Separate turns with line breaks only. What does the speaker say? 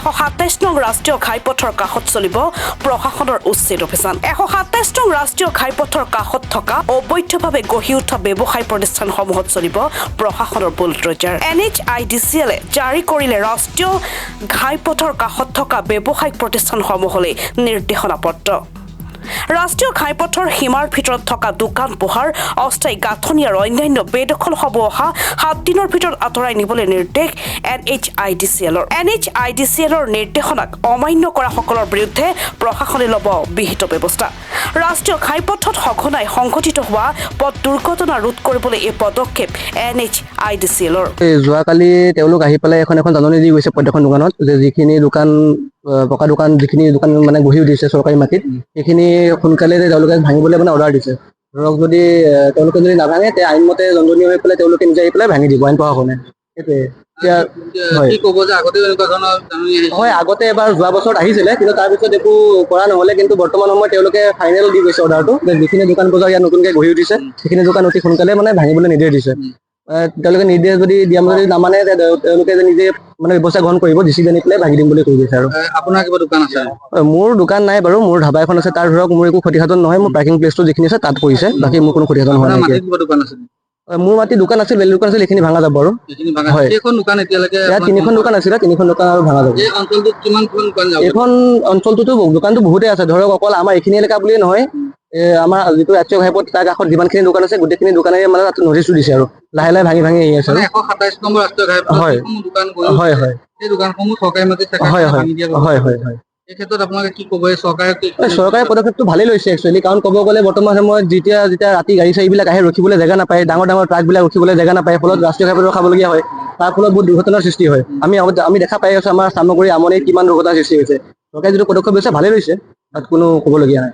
127 নং ৰাষ্ট্ৰীয় ঘাইপথৰ কাষত চলিব প্ৰশাসনৰ উচ্ছেদ অভিযান। 127 নং ৰাষ্ট্ৰীয় ঘাইপথৰ কাষত থকা অবৈধভাৱে গঢ়ি উঠা ব্যৱসায় প্ৰতিষ্ঠানসমূহত চলিব প্ৰশাসনৰ বুলডোজাৰ। NHIDCL জাৰি কৰিলে ৰাষ্ট্ৰীয় ঘাইপথৰ কাষত থকা ব্যৱসায়িক প্ৰতিষ্ঠানসমূহলৈ নিৰ্দেশনা পত্ৰ। ৰাষ্ট্ৰীয় ঘাইপথৰ সীমাৰ ভিতৰত থকা দোকান পোহাৰ অস্থায়ী গাঁথনি আৰু অন্যান্য বেদখল হ'ব অহা 7 দিনৰ ভিতৰত আঁতৰাই নিবলৈ নিৰ্দেশ NHIDCLৰ। NHIDCLৰ নিৰ্দেশনাক অমান্য কৰাসকলৰ বিৰুদ্ধে প্ৰশাসনে ল'ব বিহিত ব্যৱস্থা। ৰাষ্ট্ৰীয় ঘাইপথত সঘনাই সংঘটিত হোৱা পথ দুৰ্ঘটনা ৰোধ কৰিবলৈ এই পদক্ষেপ NHIDCLৰ।
যোৱাকালি তেওঁলোক আহি পেলাই এখন জাননী দি গৈছে প্ৰত্যেকখন দোকানত যে যিখিনি দোকান পকা দোকান যিখিনি দোকান মানে গঢ়ি উঠিছে চৰকাৰী মাটিত সেইখিনি সোনকালে তেওঁলোকে ভাঙিবলৈ অৰ্ডাৰ দিছে। ধৰক যদি তেওঁলোকে যদি নাভাঙে তে আইনমতে দণ্ডনীয় হৈ পেলাই তেওঁলোকে নিজে আহি পেলাই ভাঙি দিব আইন প্ৰশাসনে। সেইটোৱে হয়, আগতে এবাৰ যোৱা বছৰত আহিছিলে, কিন্তু তাৰপিছত একো কৰা নহ'লে। কিন্তু বৰ্তমান সময়ত তেওঁলোকে ফাইনেল দি গৈছে অৰ্ডাৰটো যে যিখিনি দোকান বজাৰ ইয়াত নতুনকৈ গঢ়ি উঠিছে সেইখিনি দোকান অতি সোনকালে ভাঙিবলৈ নিৰ্দেশ দিছে। তেওঁলোকে নিৰ্দেশ যদি দিয়া যদি নামানে তেওঁলোকে নিজে ব্যৱস্থা গ্ৰহণ কৰিব, ডিচি জানি পেলাই ভাঙি দিম বুলি কৈ গৈছে। আৰু
আপোনাৰ কিবা দোকান আছে?
মোৰ দোকান নাই বাৰু, মোৰ ধাবা এখন আছে। তাৰ ধৰক মোৰ একো ক্ষতিসাধন নহয়, মোৰ পাৰ্কিং প্লেচটো যিখিনি আছে তাত পৰিছে, বাকী মোৰ কোনো ক্ষতিসাধন হোৱা নাই। মোৰ মাটি দোকান আছিল, বেলেগ দোকান আছিল, এইখিনি ভাঙা যাব আৰু। হয়, ইয়াত 3খন দোকান আছিলে, 3খন দোকান আৰু ভাঙা যাব। এইখন অঞ্চলটোতো দোকানটো বহুতে আছে, ধৰক অকল আমাৰ এইখিনি এলেকা বুলিয়ে নহয়, আমাৰ যিটো ৰাষ্ট্ৰীয় ঘাইপথ তাৰ কাষত যিমানখিনি দোকান আছে গোটেইখিনি দোকানে তাত নটিচটো দিছে আৰু লাহে লাহে ভাঙি আহি আছে।
127 নম্বৰ ৰাষ্ট্ৰীয় ঘাইপথ
হয় হয় হয়
এই দোকানসমূহ চৰকাৰী মাটিত থাকে,
হয় হয় হয় হয়।
এই ক্ষেত্ৰত আপোনালোকে কি ক'ব?
চৰকাৰে পদক্ষেপটো ভালেই লৈছে একচুৱেলি, কাৰণ ক'ব গ'লে বৰ্তমান সময়ত যেতিয়া ৰাতি গাড়ী চাড়ীবিলাক আহে ৰখিবলৈ জেগা নাপায়, ডাঙৰ ডাঙৰ ট্ৰাকবিলাক ৰখিবলৈ জেগা নাপায়, ফলত ৰাষ্ট্ৰীয় ঘাইপথ খাবলগীয়া হয়। তাৰ ফলত বহুত দুৰ্ঘটনাৰ সৃষ্টি হয়। আমি দেখা পাই আছো আমাৰ চামগুৰি আমনিত কিমান দুৰ্ঘটনাৰ সৃষ্টি হৈছে। চৰকাৰে যিটো পদক্ষেপ লৈছে ভালেই লৈছে, তাত কোনো ক'বলগীয়া নাই।